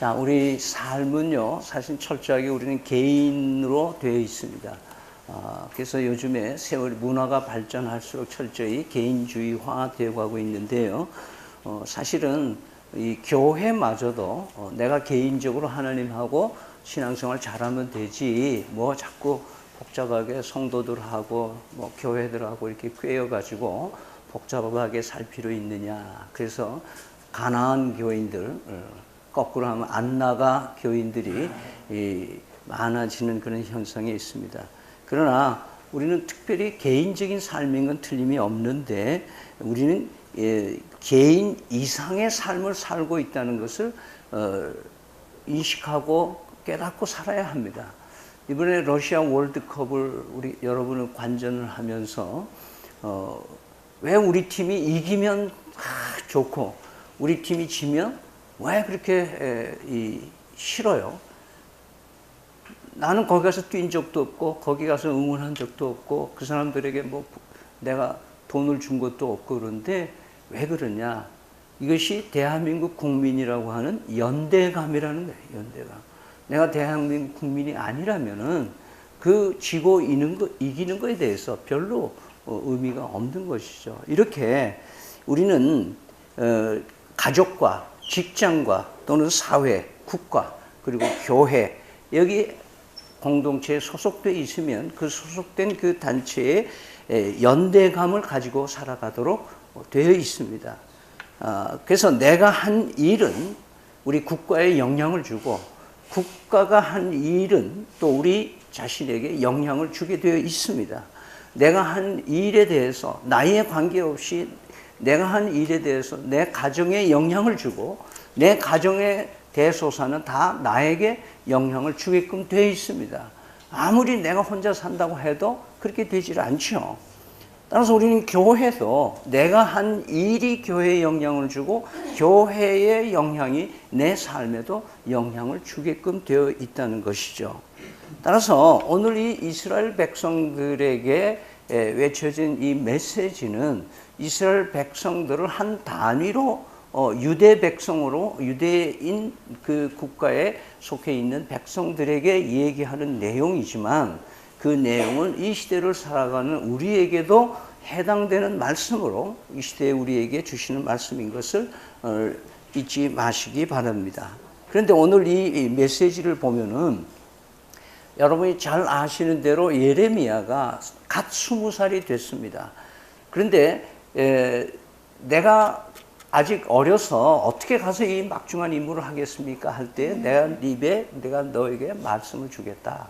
자, 우리 삶은요, 사실 철저하게 우리는 개인으로 되어 있습니다. 그래서 요즘에 세월 문화가 발전할수록 철저히 개인주의화 되어 가고 있는데요. 사실은 이 교회마저도 내가 개인적으로 하나님하고 신앙생활 잘하면 되지, 뭐 자꾸 복잡하게 성도들하고 뭐 교회들하고 이렇게 꿰어가지고 복잡하게 살 필요 있느냐. 그래서 가난한 교인들, 거꾸로 하면 안 나가 교인들이 많아지는 그런 현상이 있습니다. 그러나 우리는 특별히 개인적인 삶인 건 틀림이 없는데 우리는 개인 이상의 삶을 살고 있다는 것을 인식하고 깨닫고 살아야 합니다. 이번에 러시아 월드컵을 여러분은 관전을 하면서 왜 우리 팀이 이기면 좋고 우리 팀이 지면 왜 그렇게 싫어요? 나는 거기 가서 뛴 적도 없고 거기 가서 응원한 적도 없고 그 사람들에게 뭐 내가 돈을 준 것도 없고 그런데 왜 그러냐? 이것이 대한민국 국민이라고 하는 연대감이라는 거예요. 연대감. 내가 대한민국 국민이 아니라면은 그 지고 이기는 거에 대해서 별로 의미가 없는 것이죠. 이렇게 우리는 가족과 직장과 또는 사회, 국가, 그리고 교회, 여기 공동체에 소속되어 있으면 그 소속된 그 단체의 연대감을 가지고 살아가도록 되어 있습니다. 그래서 내가 한 일은 우리 국가에 영향을 주고 국가가 한 일은 또 우리 자신에게 영향을 주게 되어 있습니다. 내가 한 일에 대해서 나이에 관계없이 내가 한 일에 대해서 내 가정에 영향을 주고 내 가정의 대소사는 다 나에게 영향을 주게끔 되어 있습니다. 아무리 내가 혼자 산다고 해도 그렇게 되질 않죠. 따라서 우리는 교회도 내가 한 일이 교회에 영향을 주고 교회의 영향이 내 삶에도 영향을 주게끔 되어 있다는 것이죠. 따라서 오늘 이 이스라엘 백성들에게 외쳐진 이 메시지는 이스라엘 백성들을 한 단위로 유대 백성으로 유대인 그 국가에 속해 있는 백성들에게 얘기하는 내용이지만 그 내용은 이 시대를 살아가는 우리에게도 해당되는 말씀으로 이 시대에 우리에게 주시는 말씀인 것을 잊지 마시기 바랍니다. 그런데 오늘 이 메시지를 보면은 여러분이 잘 아시는 대로 예레미야가 갓 20살이 됐습니다. 그런데 내가 아직 어려서 어떻게 가서 이 막중한 임무를 하겠습니까? 할 때 내가 입에 내가 너에게 말씀을 주겠다.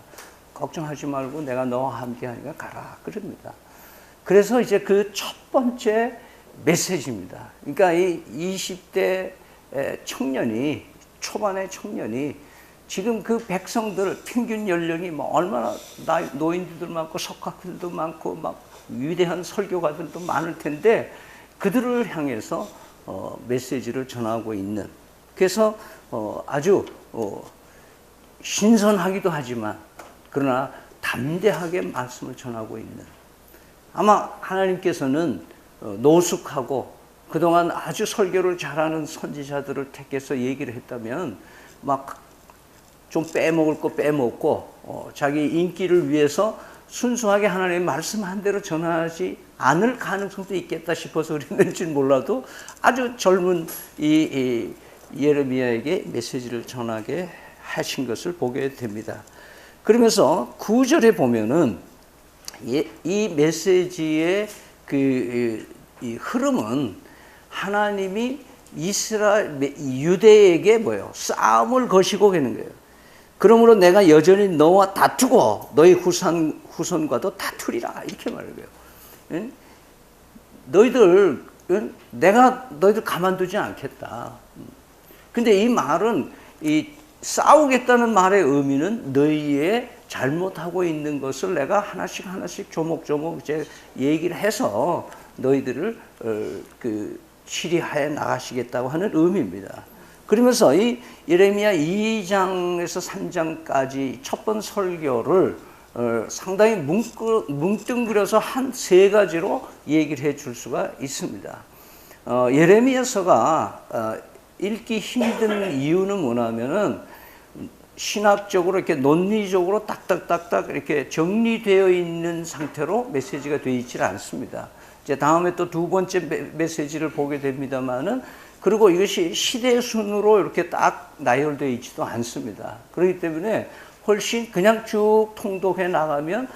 걱정하지 말고 내가 너와 함께 하니까 가라. 그럽니다. 그래서 이제 그 첫 번째 메시지입니다. 그러니까 이 20대 청년이 초반의 청년이 지금 그 백성들 평균 연령이 뭐 얼마나 노인들도 많고 석학들도 많고 막 위대한 설교가들도 많을 텐데 그들을 향해서 메시지를 전하고 있는 그래서 아주 신선하기도 하지만 그러나 담대하게 말씀을 전하고 있는 아마 하나님께서는 노숙하고 그동안 아주 설교를 잘하는 선지자들을 택해서 얘기를 했다면 막 좀 빼먹을 거 빼먹고 자기 인기를 위해서 순수하게 하나님의 말씀한 대로 전하지 않을 가능성도 있겠다 싶어서 그랬는지 몰라도 아주 젊은 이 예레미야에게 메시지를 전하게 하신 것을 보게 됩니다. 그러면서 9절에 보면은 이 메시지의 이 흐름은 하나님이 유대에게 뭐예요? 싸움을 거시고 가는 거예요. 그러므로 내가 여전히 너와 다투고 너희 후손과도 다투리라 이렇게 말해요. 내가 너희들 가만두지 않겠다. 근데 이 말은 이 싸우겠다는 말의 의미는 너희의 잘못하고 있는 것을 내가 하나씩 조목조목 이제 얘기를 해서 너희들을 치리하여 나가시겠다고 하는 의미입니다. 그러면서 이 예레미야 2장에서 3장까지 첫 번 설교를 상당히 뭉뚱그려서 한 세 가지로 얘기를 해 줄 수가 있습니다. 예레미야서가 읽기 힘든 이유는 뭐냐면은 신학적으로 이렇게 논리적으로 딱딱딱딱 이렇게 정리되어 있는 상태로 메시지가 되어 있질 않습니다. 이제 다음에 또 두 번째 메시지를 보게 됩니다만은 그리고 이것이 시대 순으로 이렇게 딱 나열되어 있지도 않습니다. 그렇기 때문에 훨씬 그냥 쭉 통독해 나가면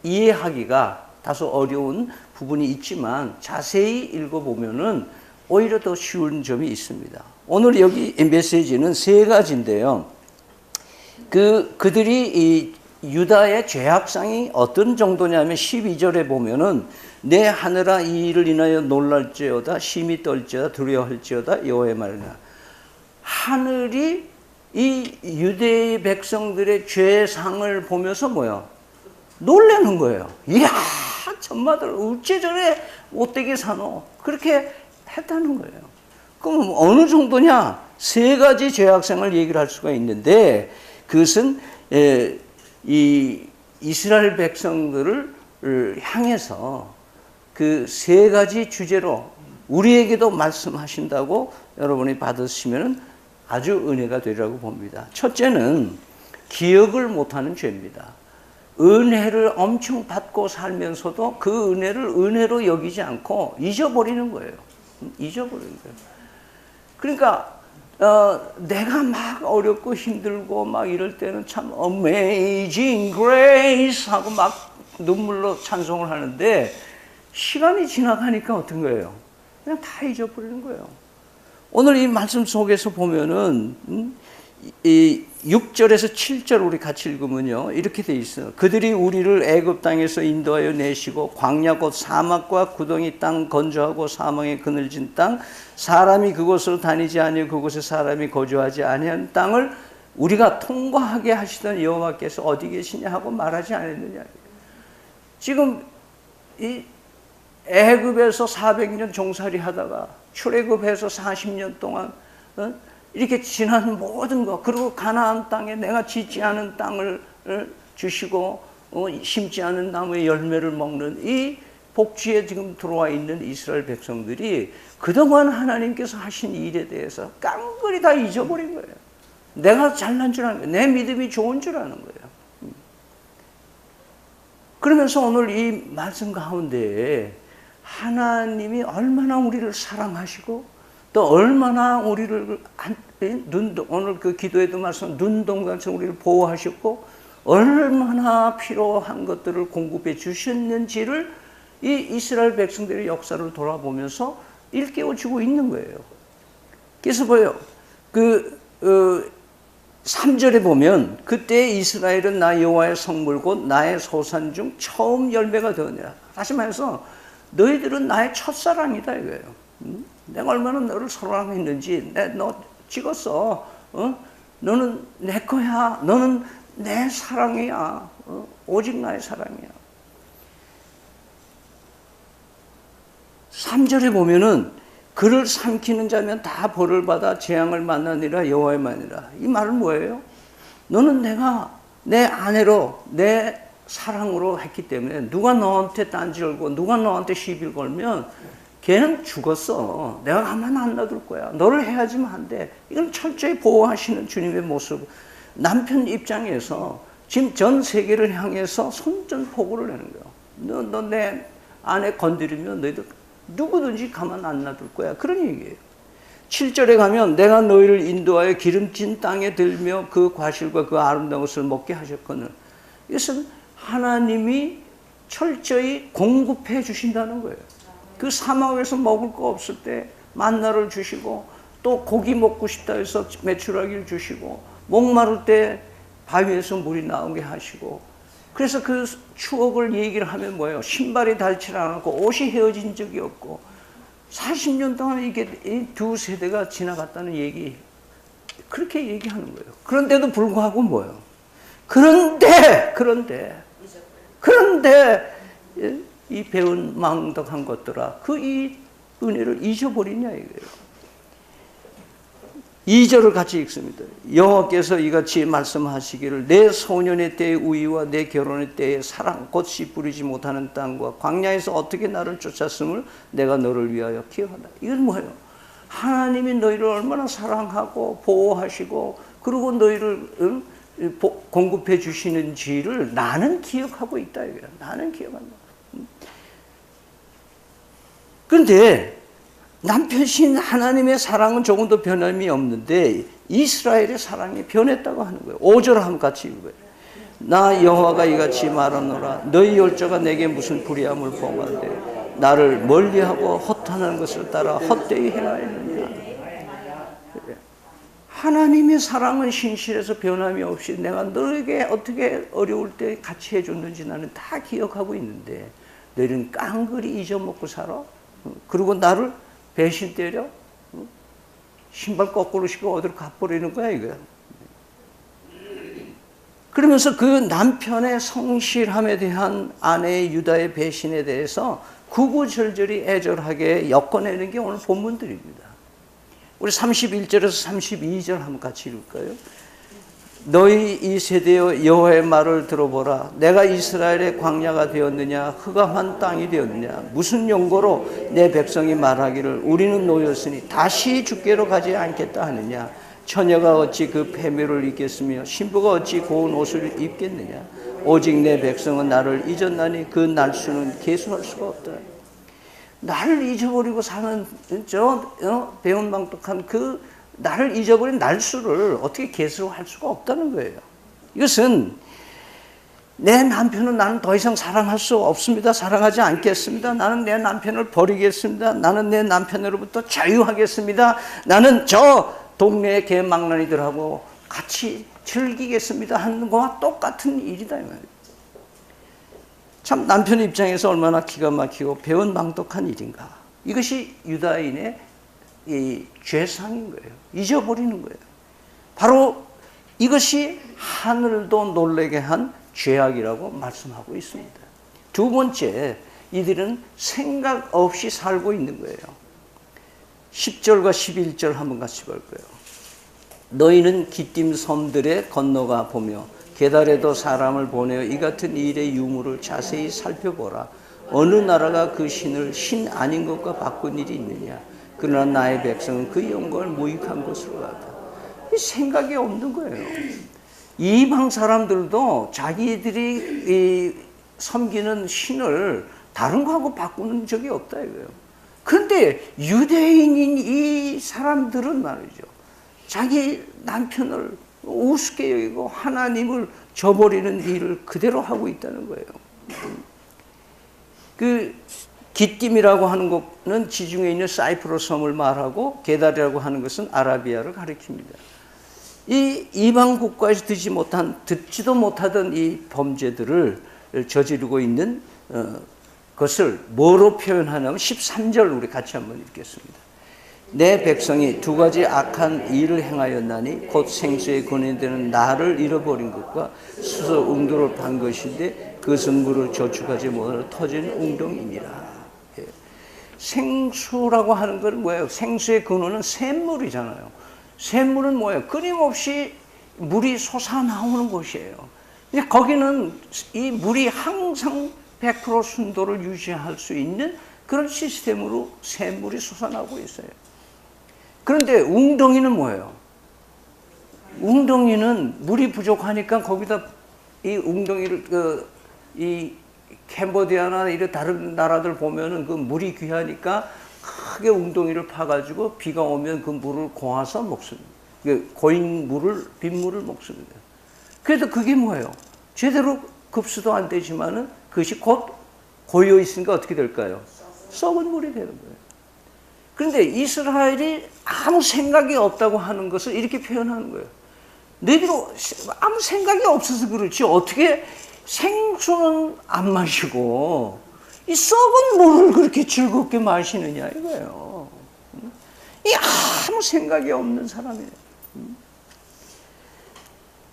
이해하기가 다소 어려운 부분이 있지만 자세히 읽어보면은 오히려 더 쉬운 점이 있습니다. 오늘 여기 메시지는 세 가지인데요. 그들이 이 유다의 죄악상이 어떤 정도냐면 12절에 보면은 내 하늘아 이 일을 인하여 놀랄지어다 심히 떨지어다 두려워할지어다 여호와의 말이라. 하늘이 이 유대의 백성들의 죄상을 보면서 뭐야? 놀라는 거예요. 이야 천마들 어째 저래 못되게 사노? 그렇게 했다는 거예요. 그럼 어느 정도냐? 세 가지 죄악상을 얘기를 할 수가 있는데 그것은 이 이스라엘 백성들을 향해서 그 세 가지 주제로 우리에게도 말씀하신다고 여러분이 받으시면 아주 은혜가 되리라고 봅니다. 첫째는 기억을 못하는 죄입니다. 은혜를 엄청 받고 살면서도 그 은혜를 은혜로 여기지 않고 잊어버리는 거예요. 잊어버리는 거예요. 그러니까 내가 막 어렵고 힘들고 막 이럴 때는 참 Amazing Grace 하고 막 눈물로 찬송을 하는데 시간이 지나가니까 어떤 거예요? 그냥 다 잊어버리는 거예요. 오늘 이 말씀 속에서 보면은 이 6절에서 7절 우리 같이 읽으면요 이렇게 돼 있어요. 그들이 우리를 애굽 땅에서 인도하여 내시고 광야 곧 사막과 구덩이 땅 건조하고 사망의 그늘진 땅 사람이 그곳으로 다니지 아니하고 그곳에 사람이 거주하지 아니한 땅을 우리가 통과하게 하시던 여호와께서 어디 계시냐 하고 말하지 않았느냐. 지금 이 애굽에서 400년 종살이 하다가 출애굽해서 40년 동안 이렇게 지난 모든 것 그리고 가나안 땅에 내가 짓지 않은 땅을 주시고 심지 않은 나무의 열매를 먹는 이 복지에 지금 들어와 있는 이스라엘 백성들이 그동안 하나님께서 하신 일에 대해서 깡그리 다 잊어버린 거예요. 내가 잘난 줄 아는 거예요. 내 믿음이 좋은 줄 아는 거예요. 그러면서 오늘 이 말씀 가운데 하나님이 얼마나 우리를 사랑하시고 또 얼마나 우리를 오늘 그 기도에도 말씀 눈동자처럼 우리를 보호하셨고 얼마나 필요한 것들을 공급해 주셨는지를 이 이스라엘 백성들의 역사를 돌아보면서 일깨워주고 있는 거예요. 그래서 뭐예요? 3절에 보면 그때 이스라엘은 나 여호와의 성물 곧 나의 소산 중 처음 열매가 되었느니라. 다시 말해서 너희들은 나의 첫사랑이다 이거예요. 내가 얼마나 너를 사랑했는지 너 찍었어. 너는 내 거야. 너는 내 사랑이야. 오직 나의 사랑이야. 3절에 보면은 그를 삼키는 자면 다 벌을 받아 재앙을 만나니라 여호와의 말이라. 이 말은 뭐예요? 너는 내가 내 아내로 내 사랑으로 했기 때문에 누가 너한테 딴지 걸고 누가 너한테 시비를 걸면 걔는 죽었어. 내가 가만 안 놔둘 거야. 너를 헤아지면 안 돼. 이건 철저히 보호하시는 주님의 모습. 남편 입장에서 지금 전 세계를 향해서 선전포고를 내는 거야. 너 내 아내 건드리면 너희들 누구든지 가만 안 놔둘 거야. 그런 얘기예요. 7절에 가면 내가 너희를 인도하여 기름진 땅에 들며 그 과실과 그 아름다운 것을 먹게 하셨거늘. 이것은 하나님이 철저히 공급해 주신다는 거예요. 그 사막에서 먹을 거 없을 때 만나를 주시고 또 고기 먹고 싶다 해서 메추라기를 주시고 목마를 때 바위에서 물이 나오게 하시고 그래서 그 추억을 얘기를 하면 뭐예요? 신발이 닳지 않았고 옷이 헤어진 적이 없고 40년 동안 이게 이 두 세대가 지나갔다는 얘기 그렇게 얘기하는 거예요. 그런데도 불구하고 뭐예요? 그런데 이 배운 망덕한 것들아 그 이 은혜를 잊어버리냐 이거예요. 2절을 같이 읽습니다. 여호와께서 이같이 말씀하시기를 내 소년의 때의 우위와 내 결혼의 때의 사랑 곧 씨 뿌리지 못하는 땅과 광야에서 어떻게 나를 쫓았음을 내가 너를 위하여 기억한다. 이건 뭐예요? 하나님이 너희를 얼마나 사랑하고 보호하시고 그리고 너희를 공급해 주시는지를 나는 기억하고 있다 이거야. 나는 기억한다. 그런데 남편신 하나님의 사랑은 조금도 변함이 없는데 이스라엘의 사랑이 변했다고 하는 거예요. 5절 한번 같이 읽어요. 나 여호와가 이같이 말하노라 너희 열조가 내게 무슨 불의함을 범하되 나를 멀리하고 허탄한 것을 따라 헛되이 행하였느냐. 하나님의 사랑은 신실해서 변함이 없이 내가 너에게 어떻게 어려울 때 같이 해줬는지 나는 다 기억하고 있는데 너희는 깡그리 잊어먹고 살아? 그리고 나를 배신 때려? 신발 거꾸로 신고 어디로 가버리는 거야 이거야. 그러면서 그 남편의 성실함에 대한 아내의 유다의 배신에 대해서 구구절절히 애절하게 엮어내는 게 오늘 본문들입니다. 우리 31절에서 32절 한번 같이 읽을까요? 너희 이 세대여 여호와의 말을 들어보라. 내가 이스라엘의 광야가 되었느냐 흑암한 땅이 되었느냐 무슨 용거로 내 백성이 말하기를 우리는 노였으니 다시 주께로 가지 않겠다 하느냐. 처녀가 어찌 그 패밀을 입겠으며 신부가 어찌 고운 옷을 입겠느냐. 오직 내 백성은 나를 잊었나니 그 날수는 계수할 수가 없다. 나를 잊어버리고 사는 배은망덕한 그 나를 잊어버린 날수를 어떻게 계수할 수가 없다는 거예요. 이것은 내 남편은 나는 더 이상 사랑할 수 없습니다. 사랑하지 않겠습니다. 나는 내 남편을 버리겠습니다. 나는 내 남편으로부터 자유하겠습니다. 나는 저 동네의 개망나니들하고 같이 즐기겠습니다 하는 것과 똑같은 일이다 이 말이에요. 참 남편 입장에서 얼마나 기가 막히고 배은망덕한 일인가. 이것이 유다인의 이 죄상인 거예요. 잊어버리는 거예요. 바로 이것이 하늘도 놀라게 한 죄악이라고 말씀하고 있습니다. 두 번째, 이들은 생각 없이 살고 있는 거예요. 10절과 11절 한번 같이 볼까요? 너희는 기띔 섬들에 건너가 보며 게달에도 사람을 보내어 이 같은 일의 유무를 자세히 살펴보라. 어느 나라가 그 신을 신 아닌 것과 바꾼 일이 있느냐. 그러나 나의 백성은 그 영광을 무익한 것으로 하다. 생각이 없는 거예요. 이방 사람들도 자기들이 섬기는 신을 다른 거하고 바꾸는 적이 없다 이거예요. 그런데 유대인인 이 사람들은 말이죠. 자기 남편을 우습게 여기고 하나님을 저버리는 일을 그대로 하고 있다는 거예요. 그 기띔이라고 하는 것은 지중해 있는 사이프러스 섬을 말하고 게달이라고 하는 것은 아라비아를 가리킵니다. 이 이방 국가에서 듣지도 못하던 이 범죄들을 저지르고 있는 것을 뭐로 표현하냐면 13절 우리 같이 한번 읽겠습니다. 내 백성이 두 가지 악한 일을 행하였나니 곧 생수의 근원되는 나를 잃어버린 것과 수소 웅도를 판 것인데 그것은 물을 저축하지 못하는 터진 웅덩이니라. 예. 생수라고 하는 건 뭐예요? 생수의 근원은 샘물이잖아요. 샘물은 뭐예요? 끊임없이 물이 솟아나오는 곳이에요. 근데 거기는 이 물이 항상 100% 순도를 유지할 수 있는 그런 시스템으로 샘물이 솟아나오고 있어요. 그런데 웅덩이는 뭐예요? 웅덩이는 물이 부족하니까 거기다 이 웅덩이를 이 캄보디아나 이런 다른 나라들 보면은 그 물이 귀하니까 크게 웅덩이를 파가지고 비가 오면 그 물을 고아서 먹습니다. 고인 물을 빗물을 먹습니다. 그래도 그게 뭐예요? 제대로 급수도 안 되지만은 그것이 곧 고여 있으니까 어떻게 될까요? 썩은 물이 되는 거예요. 그런데 이스라엘이 아무 생각이 없다고 하는 것을 이렇게 표현하는 거예요. 너희들 아무 생각이 없어서 그렇지 어떻게 생수는 안 마시고 이 썩은 물을 그렇게 즐겁게 마시느냐 이거예요. 이 아무 생각이 없는 사람이에요.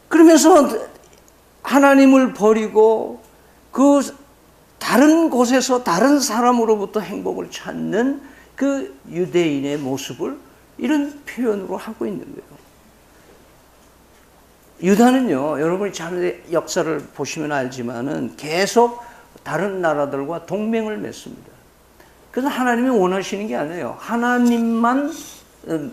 그러면서 하나님을 버리고 그 다른 곳에서 다른 사람으로부터 행복을 찾는 그 유대인의 모습을 이런 표현으로 하고 있는 거예요. 유다는요, 여러분이 잘 역사를 보시면 알지만은 계속 다른 나라들과 동맹을 맺습니다. 그래서 하나님이 원하시는 게 아니에요. 하나님만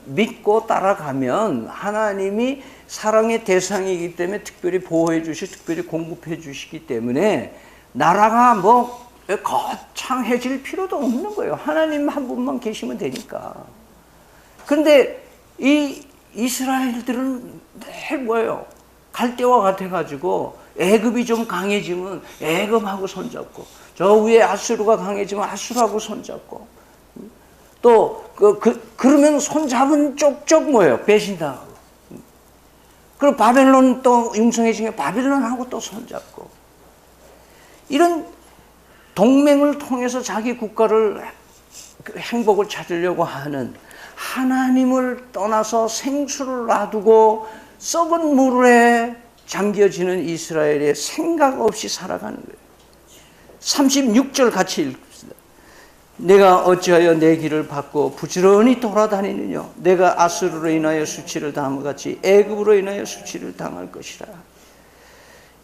믿고 따라가면 하나님이 사랑의 대상이기 때문에 특별히 보호해 주시고 특별히 공급해 주시기 때문에 나라가 뭐 거창해질 필요도 없는 거예요. 하나님 한 분만 계시면 되니까. 그런데 이 이스라엘들은 늘 뭐예요? 갈대와 같아가지고 애굽이 좀 강해지면 애굽하고 손잡고, 저 위에 아수르가 강해지면 아수르하고 손잡고, 또 그러면 손잡은 쪽쪽 뭐예요? 배신당하고. 그리고 바벨론 또 융성해지면 바벨론하고 또 손잡고, 이런 동맹을 통해서 자기 국가를 행복을 찾으려고 하는, 하나님을 떠나서 생수를 놔두고 썩은 물에 잠겨지는 이스라엘의 생각 없이 살아가는 거예요. 36절 같이 읽읍시다. 내가 어찌하여 내 길을 받고 부지런히 돌아다니느냐? 내가 아수르로 인하여 수치를 당함과 같이 애굽으로 인하여 수치를 당할 것이라.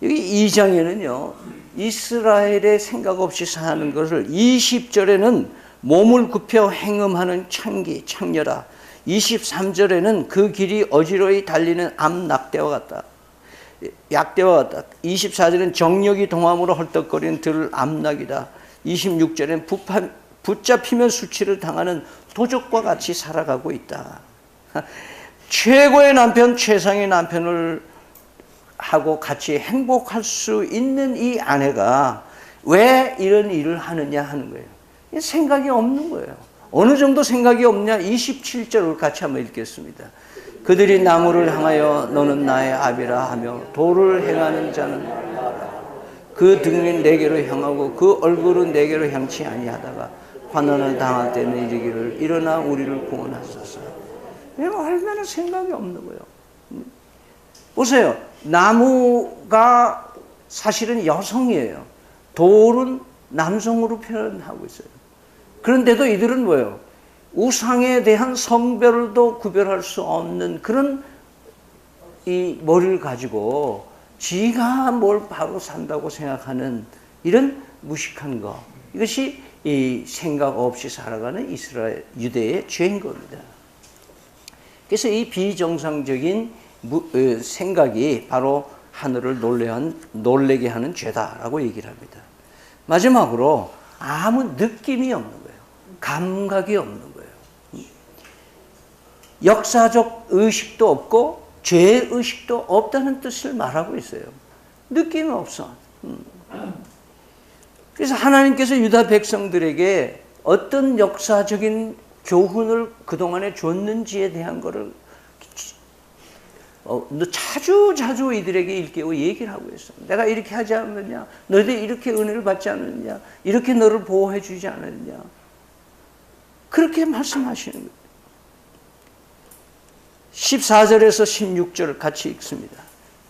여기 2장에는요, 이스라엘의 생각 없이 사는 것을 20절에는 몸을 굽혀 행음하는 창기, 창녀라. 23절에는 그 길이 어지러이 달리는 암 낙대와 같다. 약대와 같다. 24절에는 정력이 동함으로 헐떡거리는 들 암낙이다. 26절에는 붙잡히면 수치를 당하는 도적과 같이 살아가고 있다. 최고의 남편, 최상의 남편을 하고 같이 행복할 수 있는 이 아내가 왜 이런 일을 하느냐 하는 거예요. 생각이 없는 거예요. 어느 정도 생각이 없냐? 27절을 같이 한번 읽겠습니다. 그들이 나무를 향하여 너는 나의 아비라 하며 돌을 행하는 자는 그 등은 내게로 향하고 그 얼굴은 내게로 향치 아니하다가 환난을 당할 때는 이르기를 일어나 우리를 구원하소서. 얼마나 생각이 없는 거예요. 보세요. 나무가 사실은 여성이에요. 돌은 남성으로 표현하고 있어요. 그런데도 이들은 뭐예요? 우상에 대한 성별도 구별할 수 없는 그런 이 머리를 가지고 지가 뭘 바로 산다고 생각하는 이런 무식한 거. 이것이 이 생각 없이 살아가는 이스라엘, 유대의 죄인 겁니다. 그래서 이 비정상적인 생각이 바로 하늘을 놀래게 하는 죄다라고 얘기를 합니다. 마지막으로 아무 느낌이 없는 거예요. 감각이 없는 거예요. 역사적 의식도 없고 죄의식도 없다는 뜻을 말하고 있어요. 느낌이 없어. 그래서 하나님께서 유다 백성들에게 어떤 역사적인 교훈을 그동안에 줬는지에 대한 거를 자주 이들에게 일깨워 얘기를 하고 있어. 내가 이렇게 하지 않느냐? 너희들 이렇게 은혜를 받지 않느냐? 이렇게 너를 보호해 주지 않느냐? 그렇게 말씀하시는 거예요. 14절에서 16절 같이 읽습니다.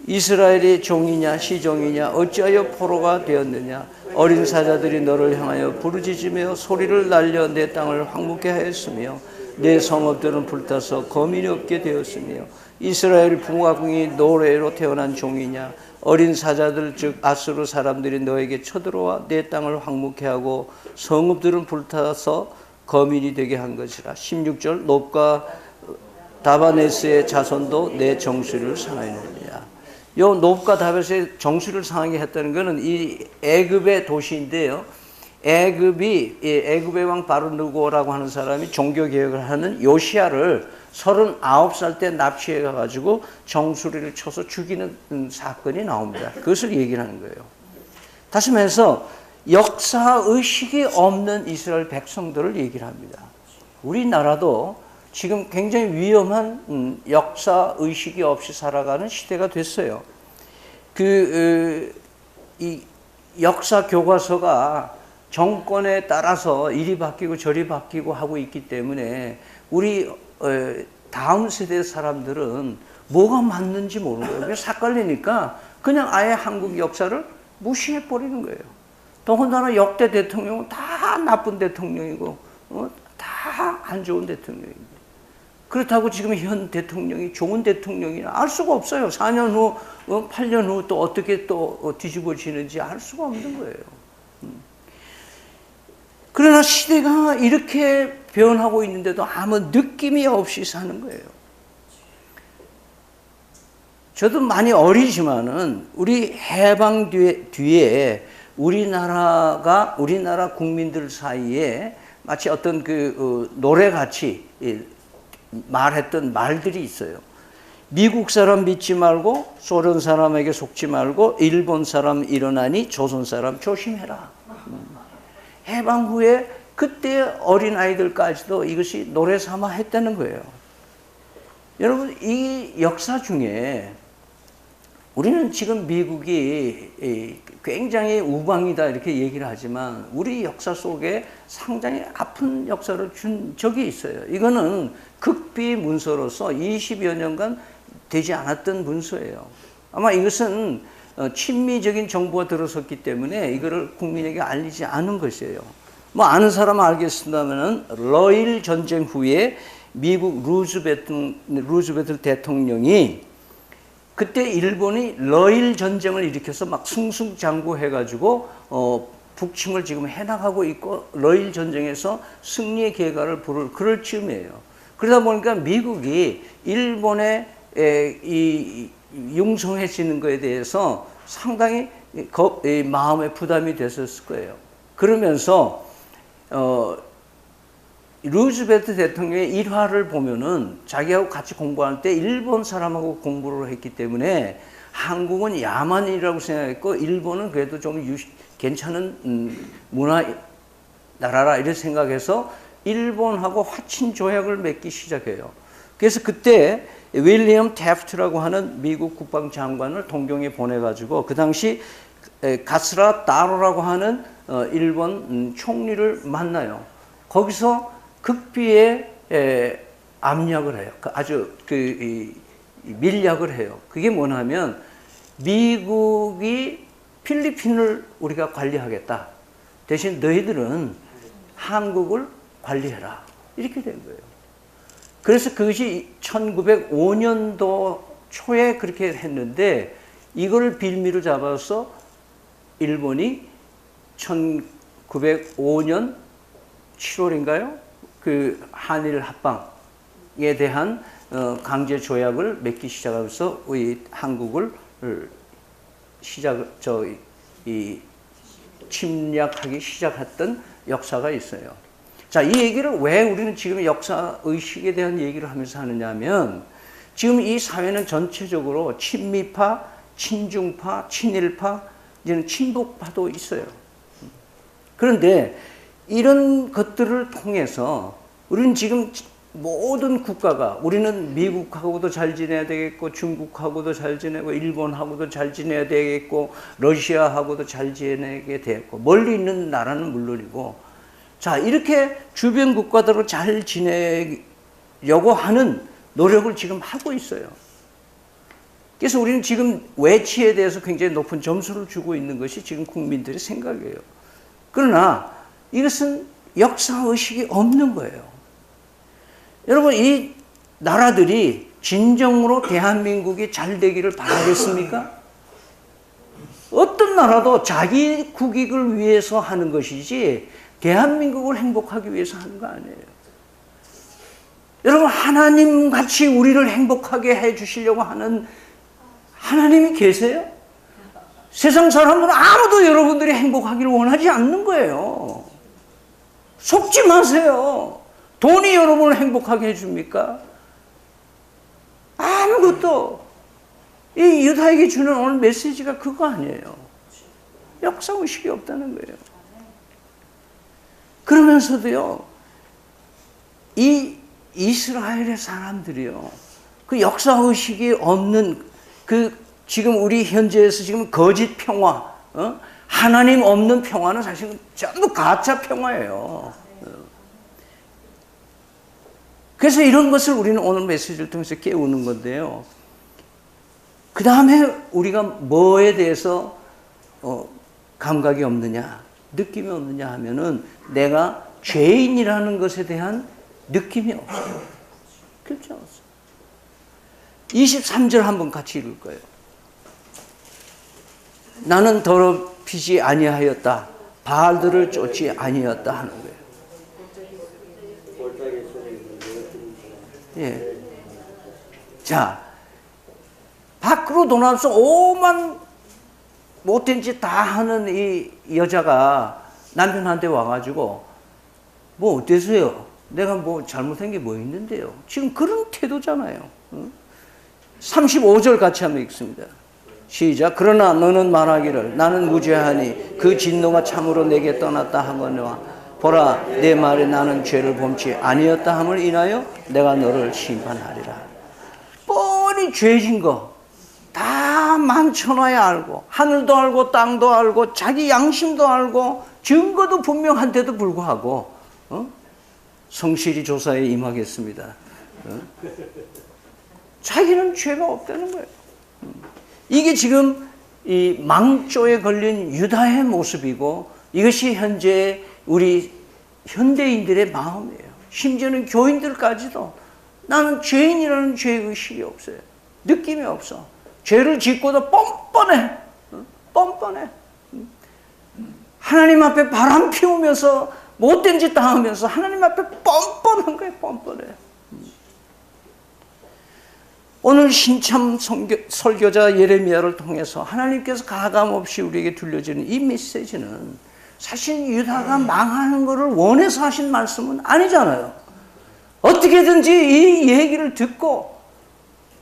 이스라엘의 종이냐 시종이냐 어찌하여 포로가 되었느냐? 어린 사자들이 너를 향하여 부르짖으며 소리를 날려 내 땅을 황무케 하였으며 내 성읍들은 불타서 거민이 없게 되었으며 이스라엘 부모가궁이 노래로 태어난 종이냐? 어린 사자들 즉 아수르 사람들이 너에게 쳐들어와 내 땅을 황무케 하고 성읍들은 불타서 거민이 되게 한 것이라. 16절 놉과 다바네스의 자손도 내 정수리를 상하였느냐. 요 놉과 다바네스의 정수리를 상하게 했다는 것은 이 애굽의 도시인데요. 애굽의 왕 바르누고라고 하는 사람이 종교개혁을 하는 요시야를 39살 때 납치해 가지고 정수리를 쳐서 죽이는 사건이 나옵니다. 그것을 얘기를 하는 거예요. 다시 말해서 역사의식이 없는 이스라엘 백성들을 얘기를 합니다. 우리나라도 지금 굉장히 위험한 역사의식이 없이 살아가는 시대가 됐어요. 이 역사 교과서가 정권에 따라서 이리 바뀌고 저리 바뀌고 하고 있기 때문에 우리 다음 세대 사람들은 뭐가 맞는지 모르는 거예요. 그래서 삭갈리니까 그냥 아예 한국 역사를 무시해 버리는 거예요. 더군다나 역대 대통령은 다 나쁜 대통령이고 다 안 좋은 대통령입니다. 그렇다고 지금 현 대통령이 좋은 대통령이나 알 수가 없어요. 4년 후, 8년 후 또 어떻게 또 뒤집어지는지 알 수가 없는 거예요. 그러나 시대가 이렇게 변하고 있는데도 아무 느낌이 없이 사는 거예요. 저도 많이 어리지만은 우리 해방 뒤에 우리나라 국민들 사이에 마치 어떤 노래같이 말했던 말들이 있어요. 미국 사람 믿지 말고 소련 사람에게 속지 말고 일본 사람 일어나니 조선 사람 조심해라. 해방 후에 그때 어린아이들까지도 이것이 노래 삼아 했다는 거예요. 여러분, 이 역사 중에 우리는 지금 미국이 굉장히 우방이다 이렇게 얘기를 하지만 우리 역사 속에 상당히 아픈 역사를 준 적이 있어요. 이거는 극비 문서로서 20여 년간 되지 않았던 문서예요. 아마 이것은 친미적인 정부가 들어섰기 때문에 이거를 국민에게 알리지 않은 것이에요. 뭐 아는 사람은 알겠습니다만은 러일 전쟁 후에 미국 루즈벨트 대통령이 그때 일본이 러일 전쟁을 일으켜서 막 승승장구해가지고 북침을 지금 해나가고 있고 러일 전쟁에서 승리의 계가를 부를 그럴 즈음이에요. 그러다 보니까 미국이 일본에 융성해지는 것에 대해서 상당히 마음의 부담이 됐었을 거예요. 그러면서 루즈벨트 대통령의 일화를 보면은 자기하고 같이 공부할 때 일본 사람하고 공부를 했기 때문에 한국은 야만이라고 생각했고 일본은 그래도 좀 괜찮은 문화 나라라 이렇게 생각해서 일본하고 화친 조약을 맺기 시작해요. 그래서 그때 윌리엄 태프트라고 하는 미국 국방장관을 동경에 보내가지고 그 당시 가스라 다로라고 하는 일본 총리를 만나요. 거기서 극비에 압력을 해요. 아주 밀약을 해요. 그게 뭐냐면 미국이 필리핀을 우리가 관리하겠다. 대신 너희들은 한국을 관리해라. 이렇게 된 거예요. 그래서 그것이 1905년도 초에 그렇게 했는데 이걸 빌미로 잡아서 일본이 1905년 7월인가요? 그 한일 합방에 대한 강제 조약을 맺기 시작하면서 우리 한국을 침략하기 시작했던 역사가 있어요. 자, 이 얘기를 왜 우리는 지금 역사 의식에 대한 얘기를 하면서 하느냐면 지금 이 사회는 전체적으로 친미파, 친중파, 친일파, 이제는 친북파도 있어요. 그런데 이런 것들을 통해서 우리는 지금 모든 국가가 우리는 미국하고도 잘 지내야 되겠고 중국하고도 잘 지내고 일본하고도 잘 지내야 되겠고 러시아하고도 잘 지내게 되겠고 멀리 있는 나라는 물론이고 자 이렇게 주변 국가들을 잘 지내려고 하는 노력을 지금 하고 있어요. 그래서 우리는 지금 외치에 대해서 굉장히 높은 점수를 주고 있는 것이 지금 국민들의 생각이에요. 그러나 이것은 역사의식이 없는 거예요. 여러분, 이 나라들이 진정으로 대한민국이 잘 되기를 바라겠습니까? 어떤 나라도 자기 국익을 위해서 하는 것이지 대한민국을 행복하기 위해서 하는 거 아니에요. 여러분, 하나님같이 우리를 행복하게 해주시려고 하는 하나님이 계세요? 세상 사람들은 아무도 여러분들이 행복하기를 원하지 않는 거예요. 속지 마세요. 돈이 여러분을 행복하게 해줍니까? 아무것도. 이 유다에게 주는 오늘 메시지가 그거 아니에요. 역사의식이 없다는 거예요. 그러면서도요, 이 이스라엘의 사람들이요, 그 역사의식이 없는 지금 우리 현재에서 지금 거짓 평화, 하나님 없는 평화는 사실은 전부 가짜 평화예요. 그래서 이런 것을 우리는 오늘 메시지를 통해서 깨우는 건데요. 그 다음에 우리가 뭐에 대해서 감각이 없느냐, 느낌이 없느냐 하면은 내가 죄인이라는 것에 대한 느낌이 없어요. 그렇지 않았어. 23절 한번 같이 읽을 거예요. 나는 더럽히지 아니하였다. 바알들을 쫓지 아니었다 하는 거예요. 예. 자, 밖으로 나와서 오만 못된 짓 다 하는 이 여자가 남편한테 와가지고 뭐 어때서요? 내가 뭐 잘못한 게 뭐 있는데요? 지금 그런 태도잖아요. 35절 같이 한번 읽습니다. 시작. 그러나 너는 말하기를 나는 무죄하니 그 진노가 참으로 내게 떠났다 하거니와 보라 내 말에 나는 죄를 범치 아니었다 함을 인하여 내가 너를 심판하리라. 뻔히 죄진 거 다 만천하에 알고 하늘도 알고 땅도 알고 자기 양심도 알고 증거도 분명한데도 불구하고 성실히 조사에 임하겠습니다. 자기는 죄가 없다는 거예요. 이게 지금 이 망조에 걸린 유다의 모습이고 이것이 현재 우리 현대인들의 마음이에요. 심지어는 교인들까지도 나는 죄인이라는 죄의식이 없어요. 느낌이 없어. 죄를 짓고도 뻔뻔해. 뻔뻔해. 하나님 앞에 바람 피우면서 못된 짓 당하면서 하나님 앞에 뻔뻔한 거예요. 뻔뻔해. 오늘 신참 설교자 예레미야를 통해서 하나님께서 가감없이 우리에게 들려주는 이 메시지는 사실 유다가 망하는 것을 원해서 하신 말씀은 아니잖아요. 어떻게든지 이 얘기를 듣고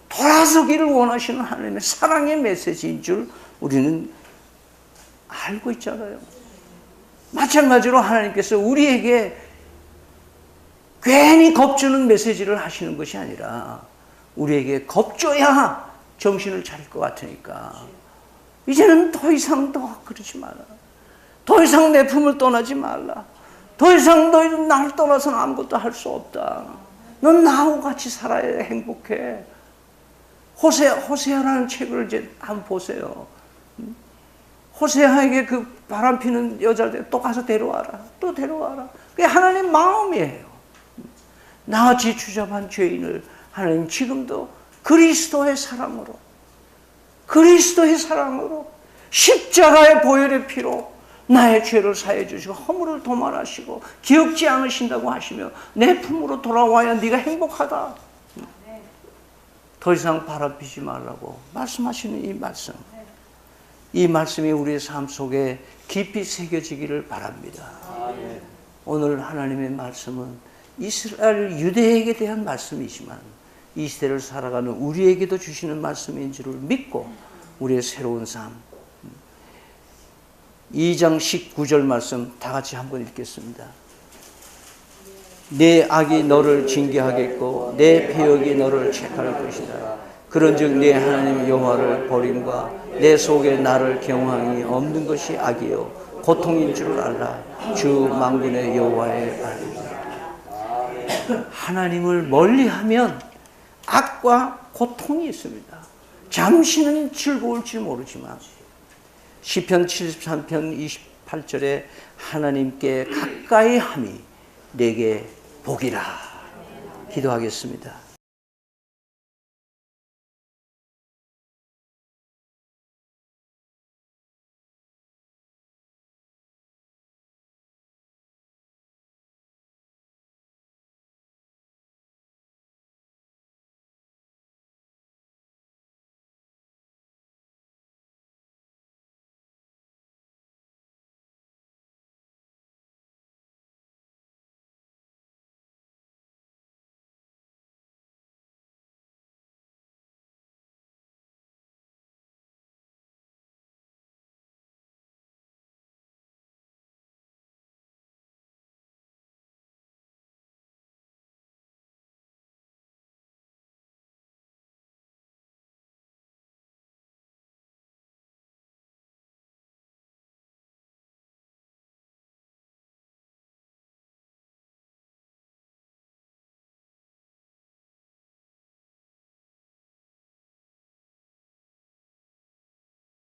돌아서기를 원하시는 하나님의 사랑의 메시지인 줄 우리는 알고 있잖아요. 마찬가지로 하나님께서 우리에게 괜히 겁주는 메시지를 하시는 것이 아니라 우리에게 겁줘야 정신을 차릴 것 같으니까 이제는 더 이상 더 그러지 마라. 더 이상 내 품을 떠나지 말라. 더 이상 너희는 나를 떠나서는 아무것도 할 수 없다. 넌 나하고 같이 살아야 행복해. 호세아라는 책을 이제 한번 보세요. 호세아에게 그 바람피는 여자들 또 가서 데려와라. 또 데려와라. 그게 하나님 마음이에요. 나같이 추잡한 죄인을 하나님 지금도 그리스도의 사랑으로 십자가의 보혈의 피로 나의 죄를 사해 주시고 허물을 도말하시고 기억지 않으신다고 하시며 내 품으로 돌아와야 네가 행복하다. 더 이상 바람피지 말라고 말씀하시는 이 말씀이 우리의 삶 속에 깊이 새겨지기를 바랍니다. 오늘 하나님의 말씀은 이스라엘 유대에게 대한 말씀이지만 이 시대를 살아가는 우리에게도 주시는 말씀인 줄을 믿고 우리의 새로운 삶 2장 19절 말씀 다 같이 한번 읽겠습니다. 내 악이 너를 징계하겠고 내 패역이 너를 책할 것이다. 그런즉 내 하나님 여호와를 버림과 내 속에 나를 경황이 없는 것이 악이요 고통인 줄 알라. 주 만군의 여호와의 말입니다. 하나님을 멀리하면 악과 고통이 있습니다. 잠시는 즐거울지 모르지만 시편 73편 28절에 하나님께 가까이 함이 내게 복이라. 기도하겠습니다.